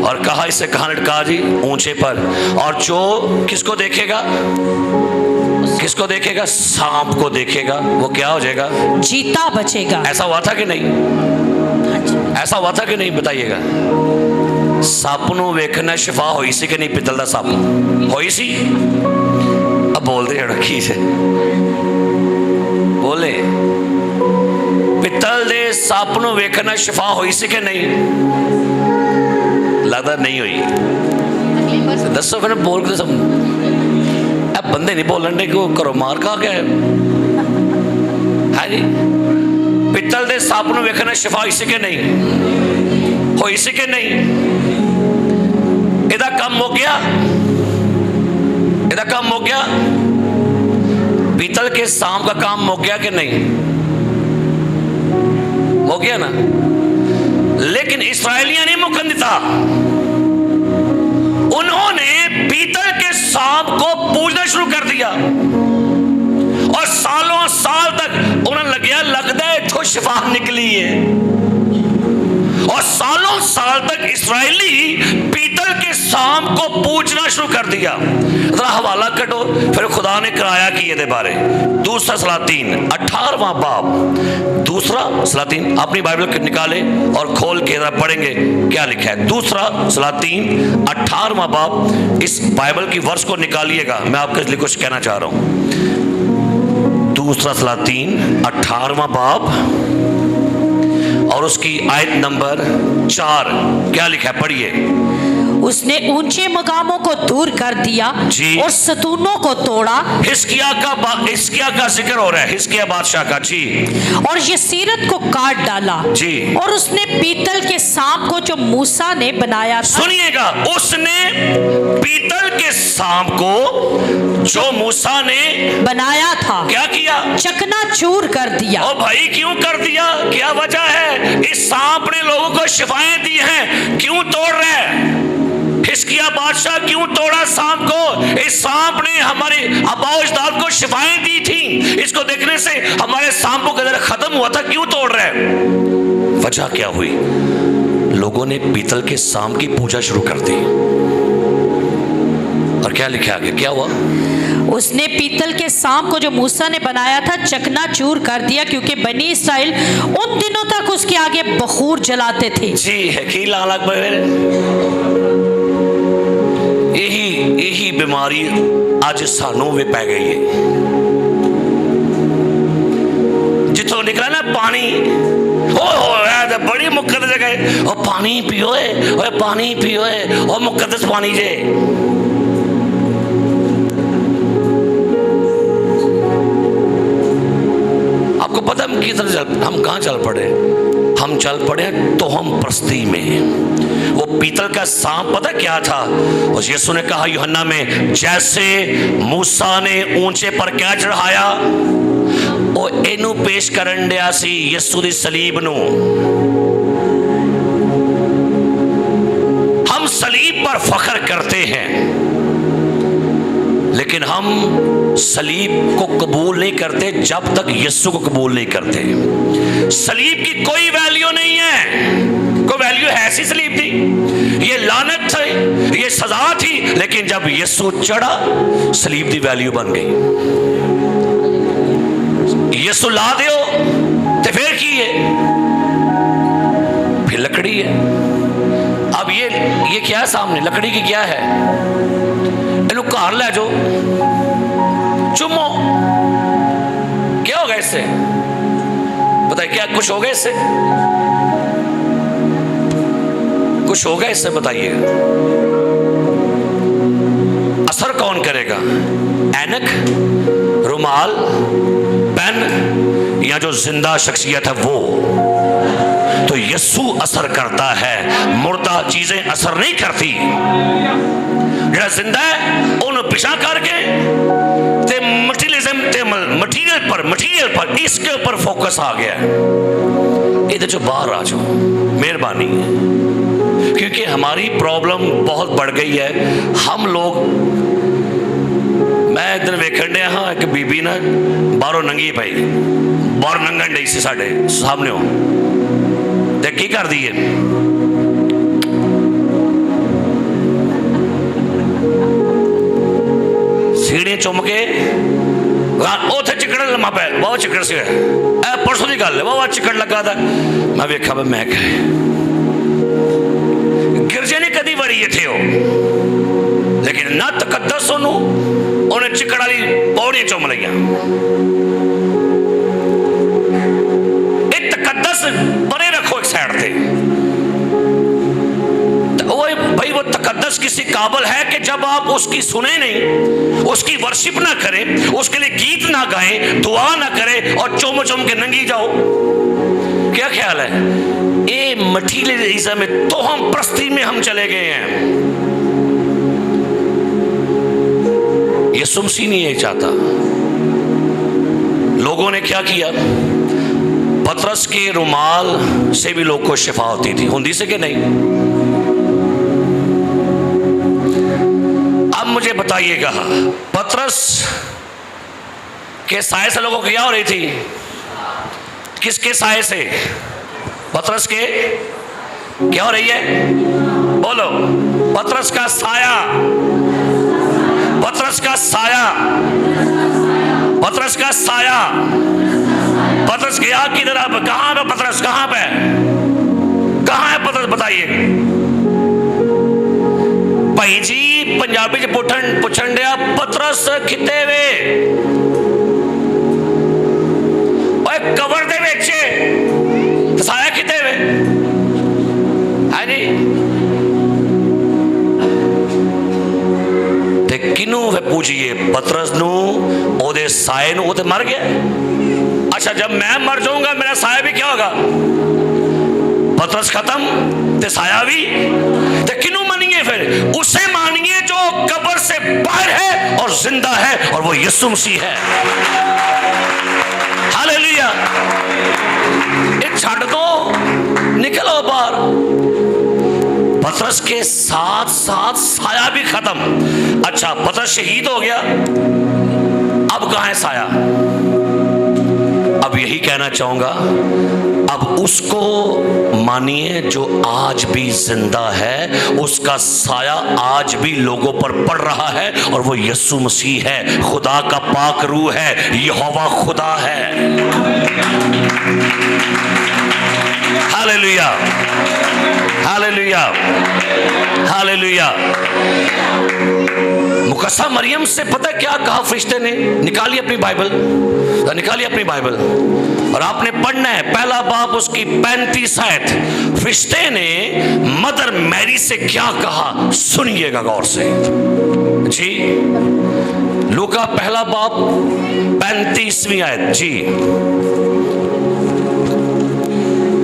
और कहा इसे कहां लटका जी, ऊंचे पर, और जो किसको देखेगा, किसको देखेगा, सांप को देखेगा, वो क्या हो जाएगा, जीता बचेगा। ऐसा हुआ था कि नहीं? ऐसा हुआ था कि नहीं बताइएगा। सप नूं वेखना शिफा होई सी कि नहीं? पितल दा सप होई सी। अब बोलते रखी से बोले पित्तल दे सप नूं वेखण नाल शिफा होई सी कि नहीं? लगता नहीं हुई। दसो फिर बोल के सब बंदे नहीं बोलन दे कि घरों मार खा गए है जी। पित्तल दे सप नूं वेखण नाल शिफा होई सी कि नहीं? होई सी कि नहीं? इहदा काम मुक गया, इहदा काम मुक गया। पीतल के सांप का काम मुक गया कि नहीं? हो गया ना। लेकिन इस्राएलियां ने मुकन दिता, उन्होंने पीतल के सांप को पूजना शुरू कर दिया और सालों साल तक उन्हें लगे लगता है इथों शिफा निकली है। और सालों साल तक इस्राएली पीतल के सांप को पूजना शुरू कर दिया। जरा हवाला कटो फिर खुदा ने कराया कि ये बारे। दूसरा सलातीन 18वां बाब, दूसरा सलातीन अपनी बाइबल निकाले और खोल के जरा पढ़ेंगे क्या लिखा है। दूसरा सलातीन 18वां बाब, इस बाइबल की वर्ष को निकालिएगा, मैं आपके लिए कुछ कहना चाह रहा हूं। दूसरा सलातीन 18वां बाब और उसकी आयत नंबर 4 क्या लिखा है, पढ़िए। उसने ऊंचे मकामों को दूर कर दिया और सतूनों को तोड़ा। हिजकिय्याह का जिक्र हो रहा है, हिजकिय्याह बादशाह का जी। और यसीरत को काट डाला जी। और उसने पीतल के सांप को जो मूसा ने बनाया था, सुनिएगा, उसने पीतल के सांप को जो मूसा ने बनाया था क्या किया? चकनाचूर कर दिया। और भाई क्यों कर दिया? क्या वजह है? इस सांप ने लोगों को शिफाएं दी हैं, क्यों तोड़ रहे हैं? हिजकिय्याह बादशाह क्यों तोड़ा सांप को? इस सांप ने हमारे आबाओ अजदाद को शिफाएं दी थी, इसको देखने से हमारे सांपों का दर खत्म हुआ था, क्यों तोड़ रहे हैं? वजह क्या हुई? लोगों ने पीतल के सांप की पूजा शुरू कर दी। और क्या लिखा आगे, क्या हुआ? उसने पीतल के सांप को जो मूसा ने बनाया था चकनाचूर कर दिया, क्योंकि बनी इस्राएल उन दिनों तक उसके आगे बखूर जलाते थे। जी है कि लालक यही बीमारी आज सानू भी पै गई है। जिथों निकला ना पानी, बड़ी मुकद्दस जगह, और पानी पियो, और पानी पियो, और मुकद्दस पानी जे। आपको पता हम किधर हम कहाँ चल पड़े? हम चल पड़े तो हम प्रस्ती में। वो पीतल का सांप पता क्या था? उस यीशु ने कहा यूहन्ना में, जैसे मूसा ने ऊंचे पर क्या चढ़ाया, वो एनू पेश करन दिया सी यीशु दी सलीब नू। हम सलीब पर फख्र करते हैं, लेकिन हम सलीब को कबूल नहीं करते जब तक यीशु को कबूल नहीं करते। सलीब की कोई वैल्यू नहीं है, कोई वैल्यू है ऐसी सलीब थी, ये लानत थी, ये सजा थी, लेकिन जब यीशु चढ़ा सलीब की वैल्यू बन गई। यीशु ला दियो तो फिर की है, फिर लकड़ी है। अब ये क्या है सामने? लकड़ी की क्या है? इन्हों घर ले जाओ, चुमो, क्या होगा इससे? पता है क्या कुछ होगा इससे? कुछ होगा इससे? बताइए, असर कौन करेगा? ऐनक, रुमाल, पेन, या जो जिंदा शख्सियत है वो? तो यीशु असर करता है, मुर्दा चीजें असर नहीं करती। जो जिंदा है उन्हें पिछा करके ते मटीरियल पर इसके ऊपर फोकस आ गया। इधर जो बाहर आ जाओ, मेहरबानी है, क्योंकि हमारी प्रॉब्लम बहुत बढ़ गई है। हम लोग, मैं इधर वेखण दिया हाँ, एक बीबी ना बाहरों नंगी पई, बाहर नंगन डई सी साडे सामने हो, ते की कर दी है? सीढ़ी चुम के उथे चिकड़ लम्मा पै, बहुत चिकड़ से परसों की गल है, बहुत चिकड़ लगा था। मैं वेखा मैं गिरजे ने कदी वरी इथे हो, लेकिन ना तकद्दस उन्हें चिकड़ वाली पौड़ी चुम लिया। एक तकद्दस बने रखो एक साइड थे। वो भाई वो तकद्दस किसी काबिल है कि जब आप उसकी सुने नहीं, उसकी वर्शिप ना करें, उसके लिए गीत ना गाएं, दुआ ना करें और चुम चुम के नंगी जाओ। क्या ख्याल है? ये मठीले ईसा में तो हम प्रस्ती में हम चले गए हैं। यीशु मसीह नहीं यही चाहता। लोगों ने क्या किया? पतरस के रुमाल से भी लोग को शिफा होती थी, हुंदी से कि नहीं? अब मुझे बताइएगा, पतरस के साए से लोगों को क्या हो रही थी? किसके साए से? पतरस के क्या हो रही है? बोलो। पतरस का साया, पतरस का साया, पतरस का साया। पतरस गया किधर? अब कहां पे पतरस? कहां पे? कहां है पतरस? बताइए भाई जी। पंजाबी च पुछन दिया, पतरस किते वे? कबर दे विच साया किते वे? है जी। ते किनू वे पूछिए? पतरस नू, ओदे साए नू। वो तो मर गया। अच्छा, जब मैं मर जाऊंगा मेरा साया भी क्या होगा? पतरस खत्म ते साया भी। ते किनू मानिए फिर? उसे मानिए जो कब्र से बाहर है और जिंदा है, और वो यीशु मसीह है। हालेलुया। एक छाड़ दो, निकलो बाहर। पतरस के साथ साथ साया भी खत्म। अच्छा, पतरस शहीद हो गया, अब कहां है साया? अब यही कहना चाहूंगा, अब उसको मानिए जो आज भी जिंदा है, उसका साया आज भी लोगों पर पड़ रहा है, और वो यीशु मसीह है। खुदा का पाक रूह है, यहोवा खुदा है। Hallelujah, hallelujah, hallelujah. मुकस्सा मरियम से पता क्या कहा फरिश्ते ने? निकालिए अपनी बाइबल, निकालिए अपनी बाइबल, और आपने पढ़ना है पहला बाब उसकी 35 आयत। फरिश्ते ने मदर मैरी से क्या कहा, सुनिएगा गौर से जी। लूका पहला बाब 35वीं आयत जी,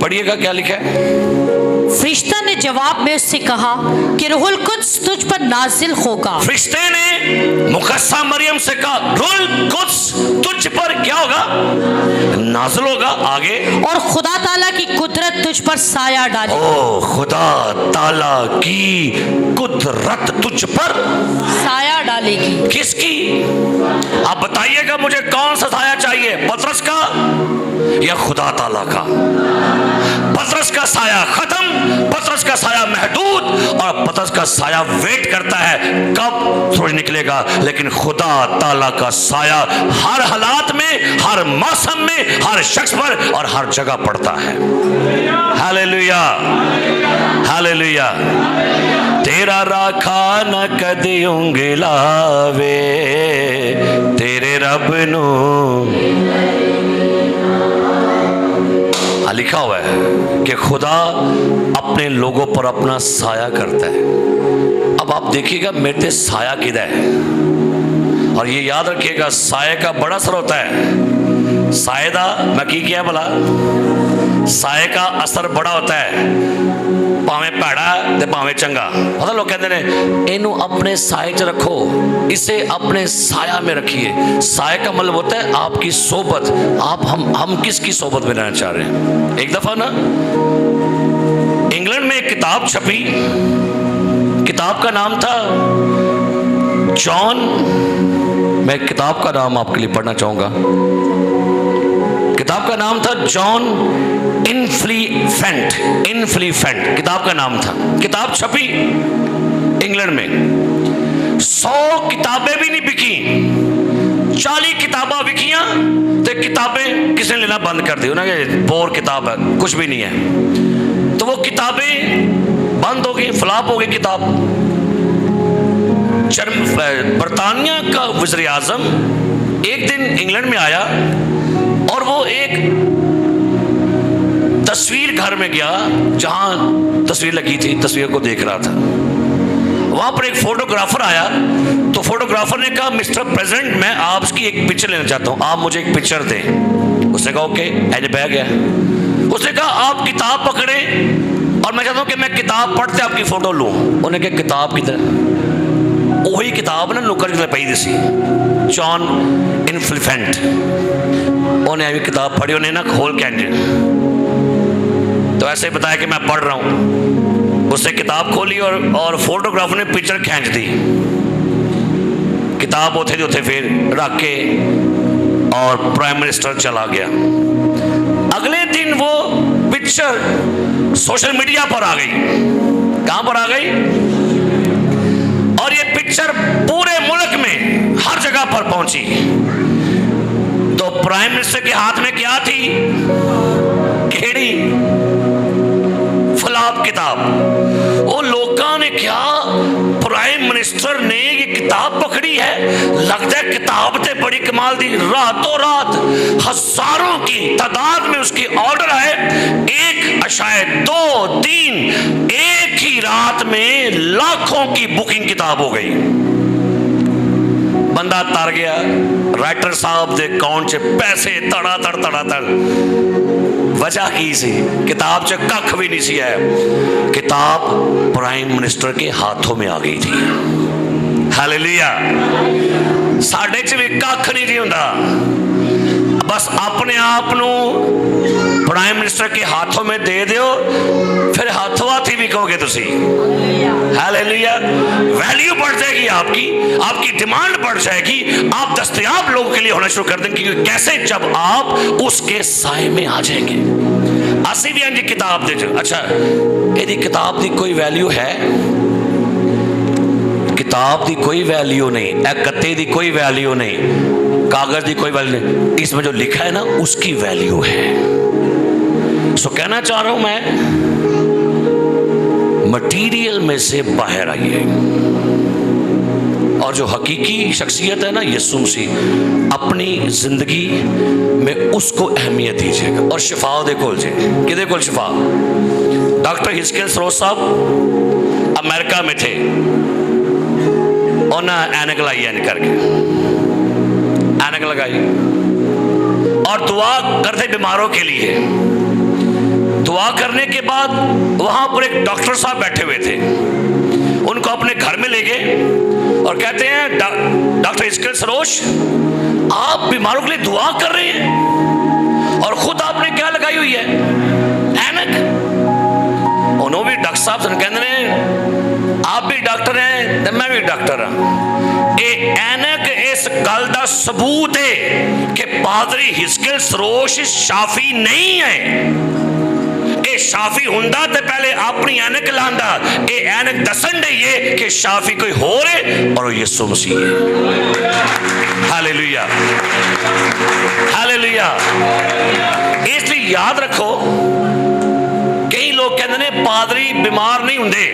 पढ़िएगा क्या लिखा है। फरिश्ता ने जवाब में उससे कहा कि रूहुल कुद्स तुझ पर नाजिल होगा। फरिश्ते ने मुकस्सा मरियम से कहा रूहुल कुद्स तुझ पर क्या होगा? नाजिल होगा। आगे, और खुदा ताला की कुदरत तुझ पर साया डालेगी। ओ, खुदा ताला की कुदरत तुझ पर साया डालेगी। किसकी? आप बताइएगा मुझे, कौन सा साया चाहिए? पतरस का या खुदा ताला का? पतरस का साया खत्म, पतरस का साया महदूद, और पतरस का साया वेट करता है कब सूरज निकलेगा। लेकिन खुदा ताला का साया हर हालात में, हर मौसम में, हर शख्स पर और हर जगह पड़ता है। Hallelujah, hallelujah. तेरा राखा न कदी उंगलावे, तेरे रब नू लिखा हुआ है कि खुदा अपने लोगों पर अपना साया करता है। अब आप देखिएगा मेरे ते साया किधर है, और ये याद रखिएगा साये का बड़ा असर होता है। साये दा मैं की किया भला, साये का असर बड़ा होता है, भावें भैड़ा ते भावें चंगा। पता लोग कहते हैं इनू अपने साये च रखो, इसे अपने साया में रखिए। साये का मतलब होता है आपकी सोबत। आप हम किसकी सोबत में रहना चाह रहे हैं? एक दफा ना इंग्लैंड में एक किताब छपी, किताब का नाम था जॉन, मैं किताब का नाम आपके लिए पढ़ना चाहूंगा। किताब का नाम था जॉन इनफ्लीफेंट, इनफ्लीफेंट किताब का नाम था। किताब छपी इंग्लैंड में, 100 किताबें भी नहीं बिकी, 40 किताबें बिकियां तो किताबें किसी ने लेना बंद कर दी। उन्होंने बोर किताब है, कुछ भी नहीं है, तो वो किताबें बंद हो गई, फ्लॉप हो गई किताब। बरतानिया का वज़ीर आज़म एक दिन इंग्लैंड में आया और वो एक तस्वीर घर में गया जहां तस्वीर लगी थी, तस्वीर को देख रहा था। वहां पर एक फोटोग्राफर आया तो फोटोग्राफर ने कहा, मिस्टर प्रेसिडेंट, मैं आपकी एक पिक्चर लेना चाहता हूं, आप मुझे एक पिक्चर दें। उसने कहा ओके, एज बैग गया। उसने कहा आप किताब पकड़े और मैं चाहता हूं कि मैं किताब पढ़ते आपकी फोटो लूं। उन्हें कहा किताब किधर? वही किताब ना नुक्कड़ जिसमें पई दी सी, जॉन इन्फ्लिफेंट। उन्हें अभी किताब पढ़ी, उन्हें ना खोल के तो ऐसे बताया कि मैं पढ़ रहा हूं। उसने किताब खोली और फोटोग्राफर ने पिक्चर खींच दी। किताब उथे दी उथे फिर रख के और प्राइम मिनिस्टर चला गया। अगले दिन वो पिक्चर सोशल मीडिया पर आ गई। कहां पर आ गई? और ये पिक्चर पूरे मुल्क में हर जगह पर पहुंची। तो प्राइम मिनिस्टर के हाथ में क्या थी? केड़ी फलाप किताब। वो लोगों ने क्या, प्राइम मिनिस्टर ने ये किताब पकड़ी है, लगता है किताब ते बड़ी कमाल दी। रातों रात हजारों की तादाद में उसकी ऑर्डर आए, 1.2-3 एक ही रात में लाखों की बुकिंग किताब हो गई। बंदा तर गया, राइटर साहब के अकाउंट च पैसे तड़ा तड़। वजह की सी? किताब च कख भी नहीं सी है। किताब प्राइम मिनिस्टर के हाथों में आ गई थी। हालेलुया। साडे च भी कख नहीं जी हुंदा, बस अपने आप को प्राइम मिनिस्टर के हाथों में दे दो, फिर हाथों हाथी भी कहोगे तुसी। हालेलुया। वैल्यू बढ़ जाएगी, आपकी डिमांड बढ़ जाएगी, आप दस्तयाब लोगों के लिए होना शुरू कर देंगे। क्योंकि कैसे? जब आप उसके साए में आ जाएंगे। असी भी अंजी किताब दे, अच्छा यदि किताब की कोई वैल्यू है? किताब की कोई वैल्यू नहीं, गत्ते की कोई वैल्यू नहीं, कागज की कोई वैल्यू नहीं, इसमें जो लिखा है ना उसकी वैल्यू है। सो कहना चाह रहा हूं मैं, मटीरियल में से बाहर आइए और जो हकीकी शख्सियत है ना यीशु मसीह, अपनी जिंदगी में उसको अहमियत दीजिएगा। और शिफा दे कोल जी, किदे कोल शिफा? डॉक्टर हिस्कियल सरोज साहब अमेरिका में थे, उन्हें ऐनक लाई, ऐनक करके ऐनक लगाई और दुआ करते बीमारों के लिए। दुआ करने के बाद वहां पर एक डॉक्टर साहब बैठे हुए थे, उनको अपने घर में ले गए और कहते हैं डॉक्टर हिस्कियल सरोज, आप बीमारों के लिए दुआ कर रहे हैं और खुद आपने क्या लगाई हुई है? ऐनक। उन्होंने भी डॉक्टर साहब से कहते हैं आप भी डॉक्टर हैं तो मैं भी डॉक्टर हाँ। ये ऐनक इस गल का सबूत है कि पादरी हिस्कियल सरोज शाफी नहीं है। ये शाफी हुंदा तो पहले अपनी ऐनक लांदा, ये ऐनक दसन दे ये कि शाफी कोई हो रहे और यीशु मसीह है। Hallelujah, hallelujah. इसलिए याद रखो, कई लोग कहते ने पादरी बीमार नहीं हुंदे,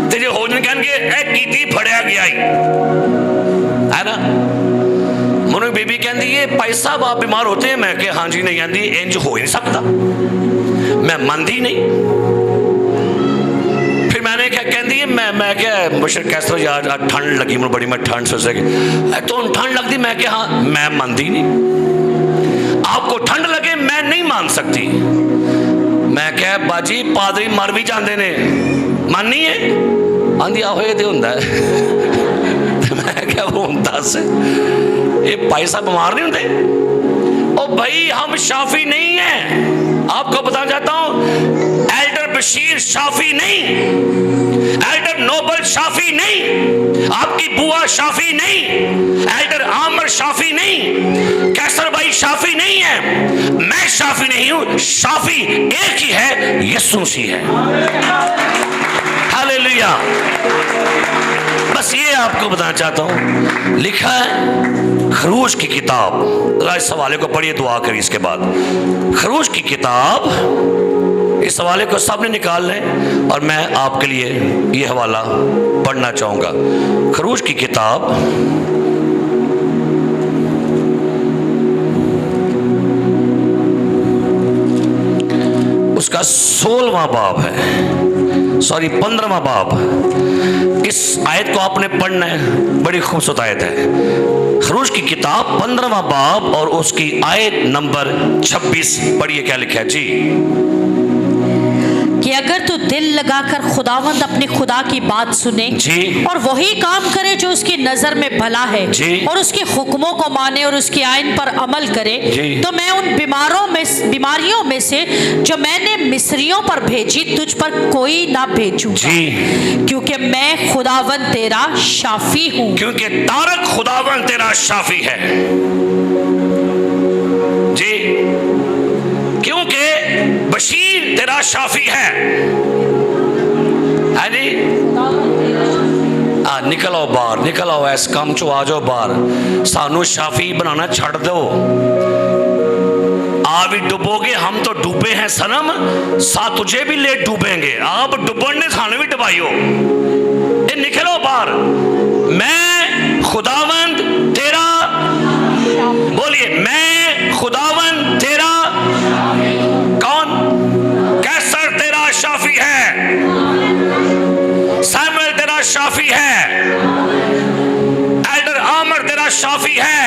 ते जो हो जाने कहेंगे ए कीती फड़िया गया है ना। मुझे बीबी कहती है भाई साहब आप बीमार होते हैं? मैं क्या हाँ जी नहीं आती, इंज हो ही नहीं सकता, मैं मनती नहीं। फिर मैंने क्या कहती है, मैं क्या मुझे कैसे यार ठंड लगी, मुझे बड़ी मैं ठंड सोच रही तो ठंड लगती, मैं क्या हाँ, मैं मनती नहीं। आपको ठंड लगे मैं नहीं मान सकती। मैं क्या बाजी पादरी मर भी जाते ने, माननी है? आंधी आहो ये होंदा है। मैं क्या वो दस ये भाई साहब बीमार नहीं होते? ओ भाई हम शाफी नहीं है, आपको बताना चाहता हूं, एल्डर बशीर शाफी नहीं, एल्डर नोबल शाफी नहीं, आपकी बुआ शाफी नहीं, एल्डर आमर शाफी नहीं, कैसर भाई शाफी नहीं है, मैं शाफी नहीं हूं। शाफी एक ही है, यीशु मसीह है। हालेलुया। बस ये आपको बताना चाहता हूं। लिखा है खरूज की किताब, इस हवाले को पढ़िए, दुआ करिए इसके बाद। खरूज की किताब इस हवाले को सब ने निकाल लें और मैं आपके लिए ये हवाला पढ़ना चाहूँगा। खरूज की किताब उसका 16वां बाब है, 15वां बाब। इस आयत को आपने पढ़ना है, बड़ी खूबसूरत आयत है। खरूज की किताब 15वां बाब और उसकी आयत नंबर 26 पढ़िए क्या लिखा है जी। कि अगर तू दिल लगाकर खुदावंद अपने खुदा की बात सुने जी और वही काम करे जो उसकी नजर में भला है जी और उसके हुक्मों को माने और उसके आइन पर अमल करे, तो मैं उन बीमारियों में से जो मैंने मिस्रियों पर भेजी तुझ पर कोई ना भेजूंगा, क्योंकि मैं खुदावंद तेरा शाफी हूँ। क्योंकि तारक खुदावंद तेरा शाफी है जी, क्योंकि बशीर तेरा शाफी है जी। निकल आओ बाहर, निकल आओ, इस काम चो आ जाओ बाहर। सानू शाफी बनाना छड़ दो। आप भी डुबोगे, हम तो डूबे हैं सनम, सा तुझे भी ले डूबेंगे। आप डुबन ने सानू भी डुबाइयो। निकलो बाहर, मैं खुदावंद तेरा, बोलिए मैं खुदावंद तेरा, कौन? कैसर तेरा शाफी है, सैमुअल तेरा शाफी है, एल्डर आमर तेरा शाफी है,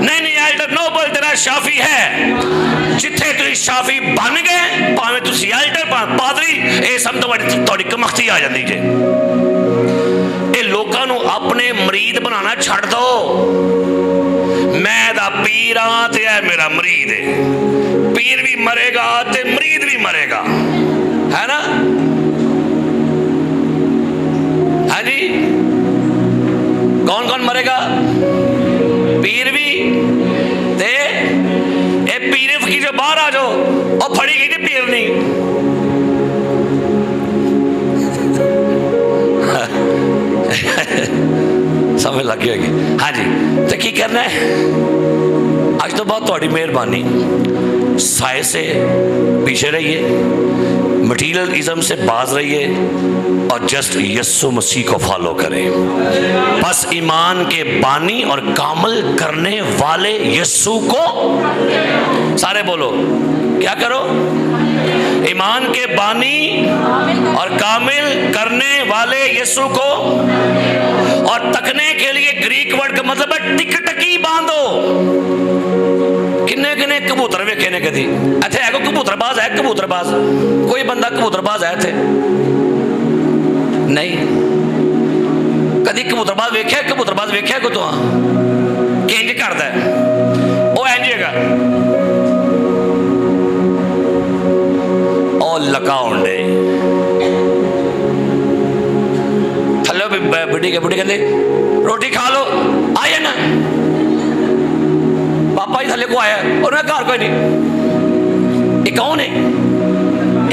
नहीं एल्डर नोबल तेरा शाफी है। जिथे तुम शाफी बन गए, भावें तुम एल्डर पादरी, ये सब थोड़ी कमख्ती आ जाती जे। ये लोगों को अपने मरीद बनाना छड़ दो। मैं दा पीर हाँ ते है मेरा मरीद है। पीर भी मरेगा ते मरीद भी मरेगा, है ना? हाँ जी, कौन कौन मरेगा? पीर भी ते ए पीर फकीर जो बाहर आ जाओ और फड़ी गई थी पीर नहीं। समझ लग गई होगी। हाँ जी, तो की करना है आज तो बहुत थोड़ी मेहरबानी, साए से पीछे रहिए, मटीरियलिज्म से बाज रहिए और जस्ट यस्सु मसीह को फॉलो करें। बस ईमान के बानी और कामल करने वाले यस्सु को, सारे बोलो क्या करो? ईमान के बानी और कामिल करने वाले यीशु को, और तकने के लिए ग्रीक वर्ड का मतलब है टिकटकी बांधो। किन्ने किन्ने कबूतर वेखे ने कदी इत्थे है? कोई कबूतरबाज है? कबूतरबाज कोई बंदा कबूतरबाज है इत्थे? नहीं, कदी कबूतरबाज वेख्या? कबूतरबाज वेख्या को? तो इंज करदा है वो, इंज हैगा लकाउंडे थलो बुढ़ी के बुढ़ी कहते रोटी खा लो, आए ना पापा जी थले को आया और मैं घर कोई नहीं। ये कौन है?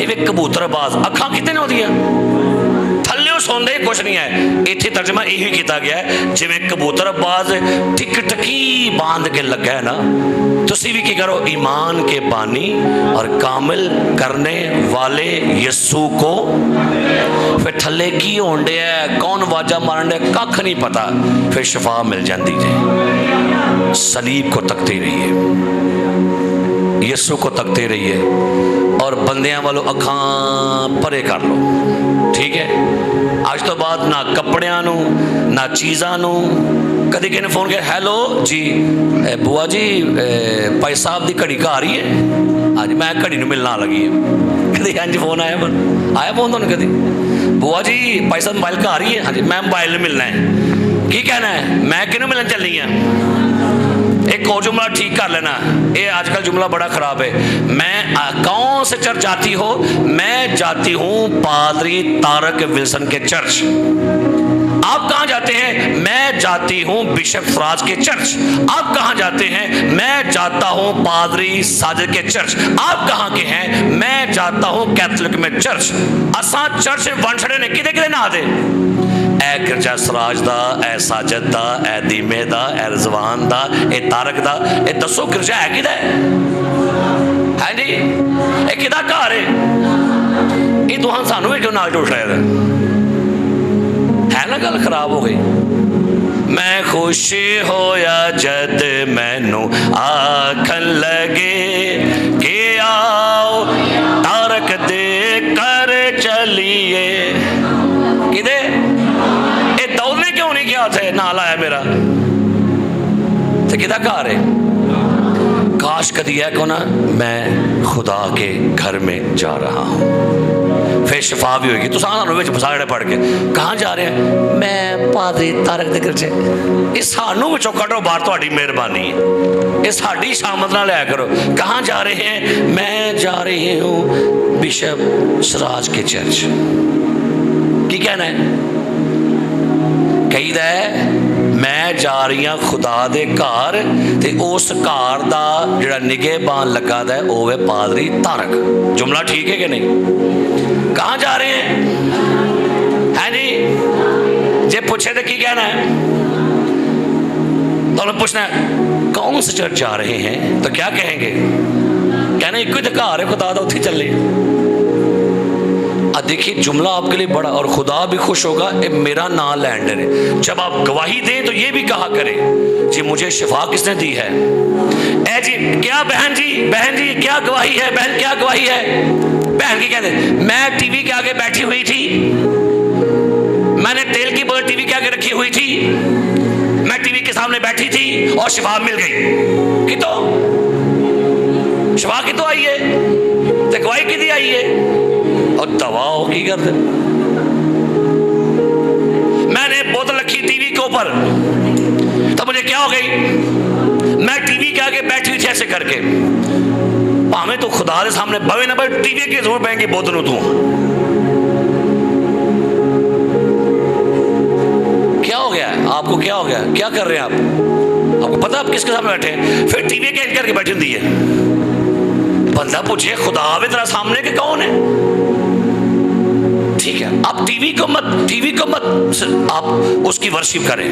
ये कबूतरबाज। अखा कितने होदियां? थल्ले सौंदे कुछ नहीं है। इत्थे तर्जमा यही किया गया है, जिवें कबूतरबाज टिकटकी बांध के लगा है ना, तुसी भी की करो? ईमान के बानी और कामिल करने वाले यीशु को। फिर थले की होंडे है, कौन वाजा मारन दे, कख नहीं पता। फिर शफा मिल जाती है। सलीब को तकते रहिए, यीशु को तकते रहिए और बंदियां वालों अखां परे कर लो, ठीक है? आज तो बाद ना कपड़ियां नू ना चीज़ां नू। कभी किसी ने फोन किया, हेलो जी बुआ जी भाई साहब की घड़ी घर ही है? हाँ जी, मैं घड़ी नू मिलना लगी है। कभी हाँ जी फोन आया फोन तुम कभी? बुआ जी भाई साहब मोबाइल घर ही है? हाँ जी, मैं मोबाइल मिलना है। की कहना है? मैं किनू मिलन चलनी है? एक और जुमला ठीक कर लेना, ये आजकल जुमला बड़ा खराब है। मैं कौन से चर्च जाती हो? मैं जाती हूँ पादरी तारक विल्सन के चर्च। आप कहाँ जाते हैं? मैं जाती हूँ बिशप फराज के चर्च। आप कहाँ जाते हैं? मैं जाता हूँ पादरी साजिद के चर्च। आप कहाँ के हैं? मैं जाता हूँ कैथोलिक में चर्च। असा चर्च वन छड़े ने किदे किदे ना दे, ए गिरजा सराज दा, ए साजिद दा, ए दीमे दा, ए रिजवान दा, ए तारक दा। ए दसो गिरजा है किदा है जी, ये किदा घर है, ये तुहां सानू भी क्यों नाल जोड़ रहे है ना, गल खराब हो गई। मैं खुशी होया जद मैनू आखन लगे कि आओ तारक दे कर चलिए। किदे ये दाऊद ने क्यों नहीं किया थे, नाल आया मेरा, तो किदा घर है। काश कदी है को ना, मैं खुदा के घर में जा रहा हूँ, फिर शफा भी होगी। तो सानू विच फसाड़े पड़ के कहाँ जा रहे हैं, मैं पादरी तारक दे घर च, ये सानू विचों कढो बाहर, तुहाडी मेहरबानी है, ये साडी शामत ना लिया करो। कहाँ जा रहे हैं, मैं जा रही हूँ बिशप सराज के चर्च। की कहना है, कहीदा है मैं जा रही हाँ खुदा दे घर, ते उस घर दा जिहड़ा निगहबान लगा दा है वो है पादरी तारक। जुमला ठीक है कि नहीं? कहाँ जा रहे हैं जी, जे पूछे तो की कहना है, तो पूछना है कौन से चर्च जा रहे हैं, तो क्या कहेंगे, कहना एक ही तो घर है खुदा दा, उत्थे चले। देखिए जुमला आपके लिए बड़ा, और खुदा भी खुश होगा, ये मेरा नाम लैंडर है। जब आप गवाही दें तो ये भी कहा करें जी मुझे शिफा किसने दी है। ए जी क्या बहन जी क्या गवाही है, बहन क्या गवाही है। बहन की कहते मैं टीवी के आगे बैठी हुई थी, मैंने तेल की बोतल टीवी के आगे रखी हुई थी, मैं टीवी के सामने बैठी थी और शिफा मिल गई। कि तो शिफा की तो आई है, तो गवाही की दी आई है, और दवा होगी कर दे। मैंने बोतल रखी टीवी के ऊपर, तब मुझे क्या हो गई, मैं टीवी के आगे बैठी हुई थी ऐसे करके, भावें तो खुदा के सामने बवे ना बवे, टीवी के जरूर बहेंगे बोतल तू। क्या हो गया आपको, क्या हो गया, क्या कर रहे हैं आप, आपको पता आप किसके सामने बैठे हैं, फिर टीवी के एंड करके बैठी हुई है। बंदा पूछे खुदा आवे तेरा सामने के कौन है, ठीक है। आप टीवी को मत आप उसकी वर्शिप करें,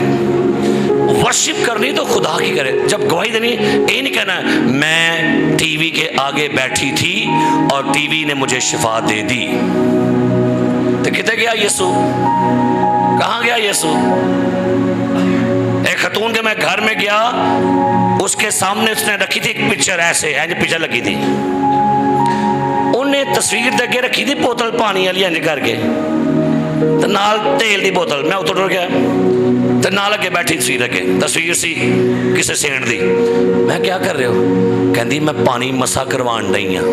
वर्शिप करनी तो खुदा की करें। जब गवाही देनी ये नहीं कहना मैं टीवी के आगे बैठी थी और टीवी ने मुझे शिफा दे दी। तो कितने गया यीशु, कहाँ गया यीशु। एक खतून के मैं घर में गया, उसके सामने उसने रखी थी एक पिक्चर, ऐसे पिक्चर लगी थी, उन्हें तस्वीर दे रखी थी बोतल पानी वाली इंज करके, तो नाल तेल दी बोतल। मैं उतर गया तो नाल अगे बैठी तस्वीर सी किसी सेंट दी। मैं क्या कर रहे हो, कहती मैं पानी मसा करवान डई हाँ,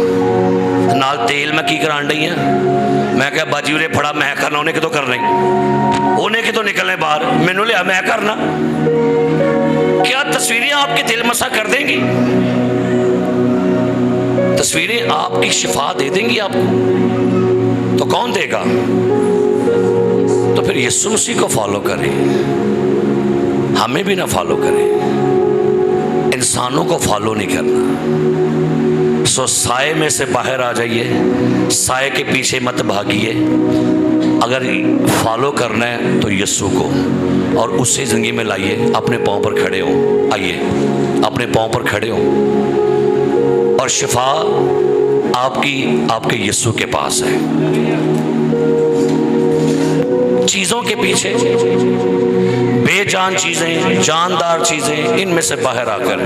नाल तेल मैं की करान डई हाँ। मैं क्या बाजी उरे फड़ा, मैं करना, उन्हें कितों करना, उन्हें कितों निकलने बाहर, मैनू लिया मैं करना। क्या तस्वीरें आपके दिल मसा कर देंगी, तस्वीरें आपकी शिफा दे देंगी आपको, तो कौन देगा। तो फिर यीशु मसीह को फॉलो करें, हमें भी ना फॉलो करें, इंसानों को फॉलो नहीं करना। सो साए में से बाहर आ जाइए, साए के पीछे मत भागिए। अगर फॉलो करना है तो यीशु को, और उससे जिंदगी में लाइए। अपने पाँव पर खड़े हो, आइए अपने पाँव पर खड़े हो, और शिफा आपके यीशु के पास है। चीजों के पीछे, बेजान चीजें, जानदार चीजें, इनमें से बाहर आकर